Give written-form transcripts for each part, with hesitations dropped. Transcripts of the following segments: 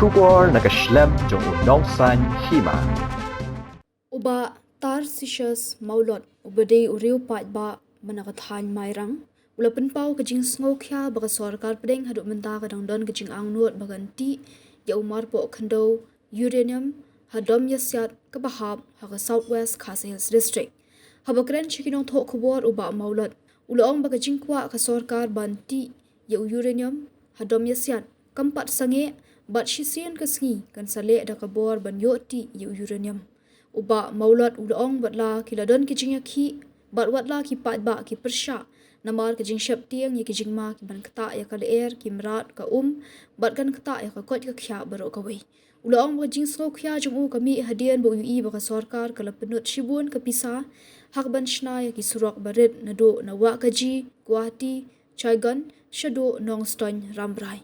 Shubor nakashlem jong unongsan hima. Uba Tarcisius Maulot ubade uriu pat ba manakathan mairang ula penpau kajing sngokhya baga sarkar pedeng haduk menta kadang don kajing angnut baganti ya umar po khando uranium hadom yasyat kabahab haga southwest Khasi Hills district habakren chikinong thok khubor uba Maulot ulaong baga jingkwa ka sarkar banti ya uranium hadom yasyat kampat sange bat shisian kasngi kan sale da kabor ban yoti ya uranium uba Maulot ulaong batla kiladon kijing yakhi bat watla ki pat ba ki persha namar kijing shap tiang ya kijing ma ki ban kata ya kal air ki mrat ka bat kan kata ya ka kot ka khya baro ka wei ulaong ba jing so khya jumu kami hadian bo ui ba ka sarkar kala penut shibun ka pisa hak ban shna ya ki surak barit nado na wa kaji Guwahati Chaigan shado nongston rambrai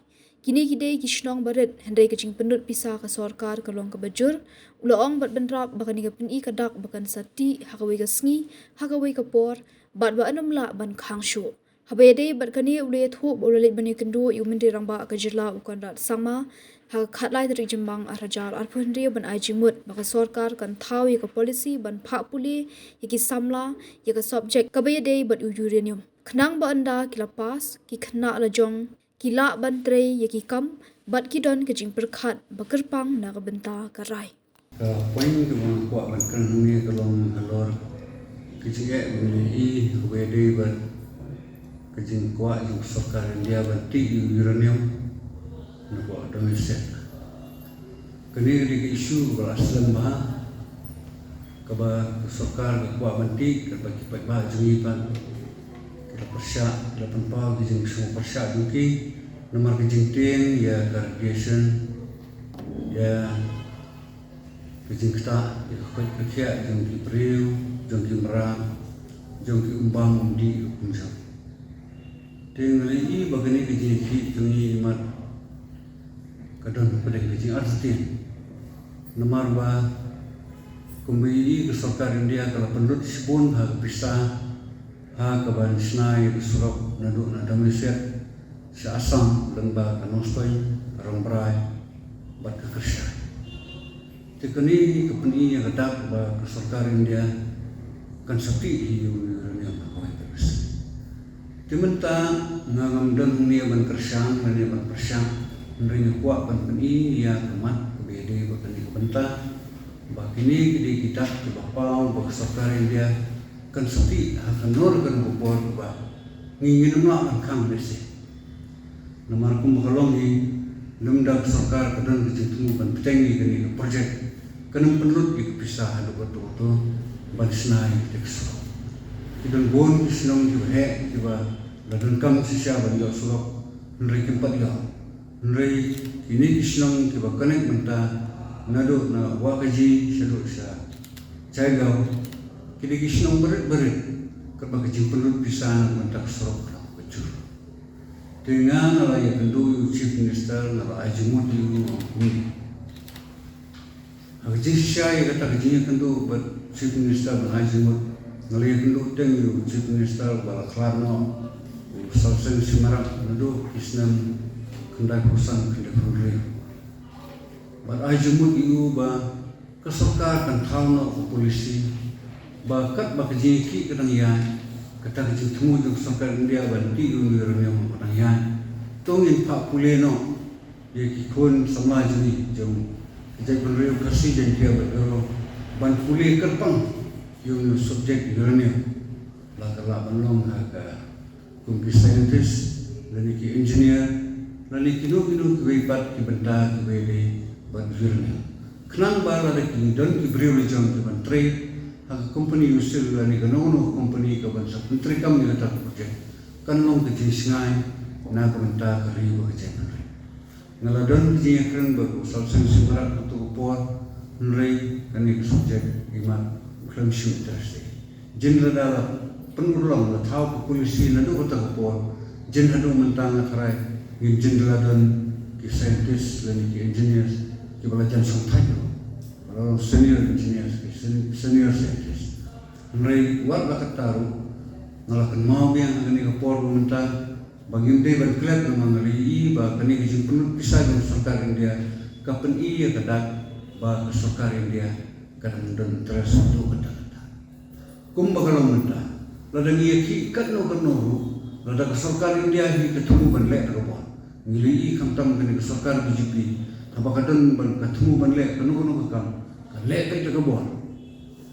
kini kidei kishnong barit hendai kajing pendut pisa ka sarkar kalong ka bajur ulaong bat benrap bakan ka peni kadak bakan sati hakawai ka sngi hakawai ka por bat ba anamla ban khangshu habede bat kani ule thu bolale bani kendo yumendi rangba ka jirla ukan rat sama ha khatlai tri jimbang arajar arphunri ban ajimut baka sarkar kan thawi ka policy ban pha puli yaki samla yaka subject kabede bat uranium khnang ba anda kilapas ki khna la jong kila bantre yaki kam bat kidon kajing perkhat bakerpang na kabenta karai poin ke mga kuwa ban kan ni kalong halor kiciye beli I wede ban kajing kuwa yung sarkar India ban ti uranium na kuwa domestic kani di isu berasal bah kaba sarkar kuwa ban ti kaba kipat bah jungi ban kita persya lapan pau kajing semua persya duki nomor kajing tin ya radiation ya kajing kita ya kakek jong ki priu jong ki merang jong ki umbang undi kumsam tinggali I bagani kajing ki jungi mat kadon pada kajing artin nomor ba kumbi ke sarkar India kalau pendut sipun ha bisa ha kaban snai surok nadu na damaset sa asam lengba kanostoi karong brai bat kekerja tekani kepeni yang kedak ba sarkar India kan sakti hi uranium kawai terus timenta ngangam dan hunia ban kersang dan ban persang nring kuat ban peni ya kemat kebede ba kani kebenta ba kini kidi kita ke bapau ba sarkar India kan sakti akan nur kan bopor ba ngingin ma kan kang desi nomor kum kalong ni lemdak sarkar kadan kejitu ban petengi kani projek kanang penlut ik pisah adu betul ban snai tekso kidan bon snong ju he kiba ladan kam sisa ban yo surok nri kimpat yo nri ini snong kiba kanek menta nado na wakaji shado sa chaigaw kini kisnong berit kerba kejing penlut pisah menta surok ra bejur dengan ala ya tentu chief minister na ajimut yu kundi Kajing saya kata kajingnya tentu buat chief minister berhajimut ngelihat tentu tengu chief minister balaklarno salsen simarak nado islam kendai kusan kendai kundri buat ajimut itu ba kesarkar kan thalno polisi ba kat ba kajing ki kadang ya kata kajing temu jong sarkar India banti uranium kadang ya tongin pak puleno ye ki kon samaj ni jong jadi beliau kasih dan dia berdoa ban pulih kerpang yung subjek uranium lah kalau belum agak kumpi scientist dan ki engineer dan kinu kewipat ki benda kewele ban uranium kenang bala de ki don ki beliau lijam ki ban trade agak company usil dan ki nono company ka ban sa menteri kam ni tak projek kan long ke jinsingai na ka benda ka riwa ke ngaladon kejing keren baru salsen simarak untuk upor nrei kani subjek iman klaim shoot terus jenera dalam penulang la thau polisi nadu kota upor jen hadu mentang akrai ngin jenera don ki scientist dan ki engineers ki balajan songthai kalau senior engineers ki senior scientist nrei war la kataru ngalakan mau yang kani upor mentang bagi dia berkelat memang lagi bah kini kisah penut pisah dengan sarkar India kapan ia kadak ba kesokar India kadang dan terus untuk kata-kata. Kumba kalau mentah, ladang ia ki kat no ladang kesokar India hi ketemu ban lek robot. Ngili i kamtam kene kesokar BJP, apa kadang ban ketemu ban lek kanu kam, lek kat robot.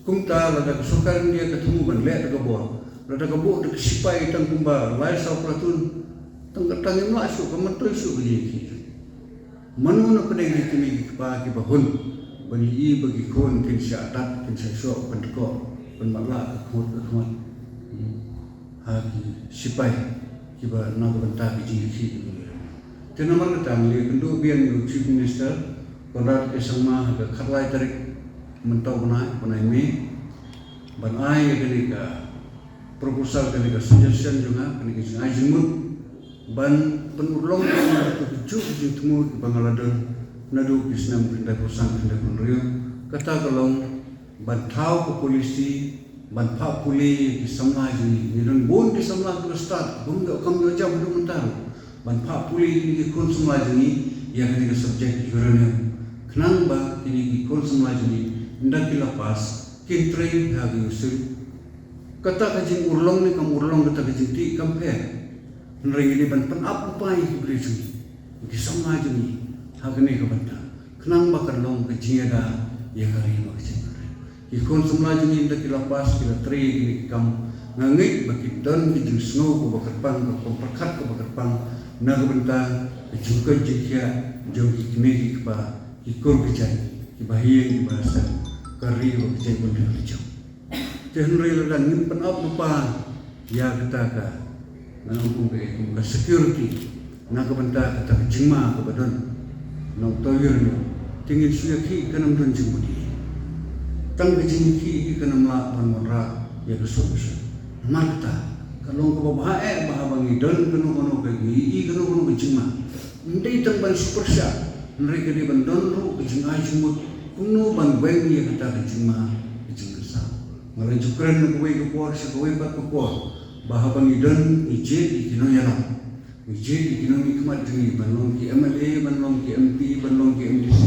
Kumta ladang kesokar India ketemu ban lek robot. Ladang kabuk de sipai tang kumba lai sa platun tang tangim masuk kamantoy su BJP. Manu na pedeng kini kipa bahun bani i bagi kon kin syadat kin syok pendeko penmakla khut hagi sipai kiba na benta biji ki tenamar tang le kendu bian chief minister konrad esama ha khatlai tarik mentau banai me ban ai kini ka proposal kini ka suggestion juga kini ka ajimut ban penulong ke cuci temu ke Bangladesh nadu kisnam kendai perusahaan kendai penrio kata kalau bantau ke polisi banpa puli di samlah ini dan bon di samlah ke start bon gak kami aja belum tahu banpa puli ini kon samlah ini ya kini subjek uranium kenang ba ini kon samlah ini ndak dilepas kintrain hagi usul kata kajing urlong ni kam urlong kata kajing ti compare nering ini ban apa beri sini di sama aja ni hakni ke benda kenang bakar long ke jiada ya kari mak cengkare ikon semua jenis inda kilapas kila tri ini kam ngangit baki don di snow ko bakar pang ko perkat ko bakar pang na ke benda ke juga jikia jauh kini ke ba ikon kejai ke bahiyang ke bahasa kari ko kejai benda kejau tenre ladang nyimpen apa ya ketaka nang ke security nak benda kata jima ke badan nang toyir ni tingin suya ki kanam don jimudi tang jimi ki kanam la manra ya ke solution marta kalau ko bahae bahabangi don kanu ke i kanu jima ndai tang ban super sha mereka di bandon ru ke jima jimut kuno ban bang ya kata jima sa ngalai jukran ko we ko sa ko we ba ko bahabangi don ije ikino yalam ije ikino nikmat demi banlong ki MLA banlong ki MP banlong ki MDC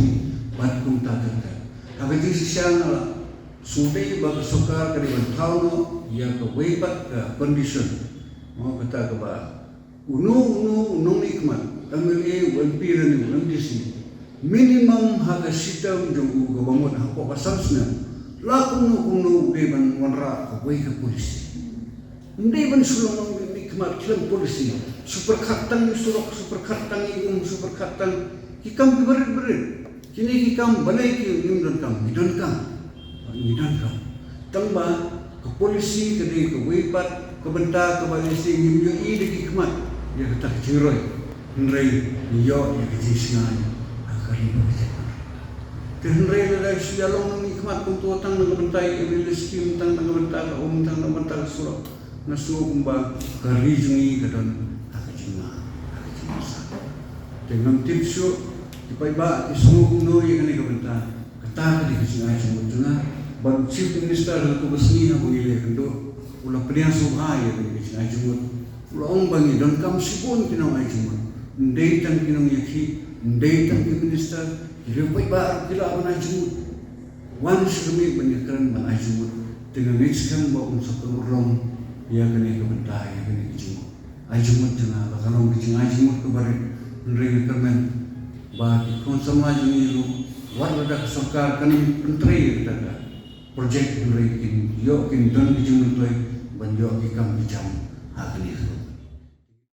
bat kum ta ta habis siang ala sude ba sokar kali bantau ya ko we bat condition mau kata ke ba unu nikmat MLA MP dan MDC minimum haga sitam jong ko bangun ko pasasna la kuno de ban wanra ko we ke polisi hindi ban sulong nikmat kilang polisi super khatang super khatang super khatang hikam berit kini hikam balai ki nimdan kam tamba ke polisi ke di ke wipat ke benda ke balisi nimyo i de hikmat ya kata jiroy nrei yo ya ke jisngai akari ba tenrei la sialong nikmat kuntu tang ng bentai ibilis kim tang ng benta tang ng benta suro nasuo kumba karijungi kadon akajima sa dengan tipsyo ipaiba isuo kuno yang ni kabenta kata di kisingai semutuna ban chief minister ko basni na bungile kendo ula priya subha ya ni kisingai semut ula ong bangi don kam sipon kinong ai semut ndei tang kinong yaki ndei tang minister ipaiba kila ban ai semut once kami banyakran ban ai semut dengan nixkam ba unsur rom ya kene ke benda ya kene kecil ajumut jana bakalong kecil ajumut ke bare nrei kermen ba kon sama jini warga kesokar kan menteri kata projek nrei kin yo kin don kecil menteri ban yo ki kam bicam ha kene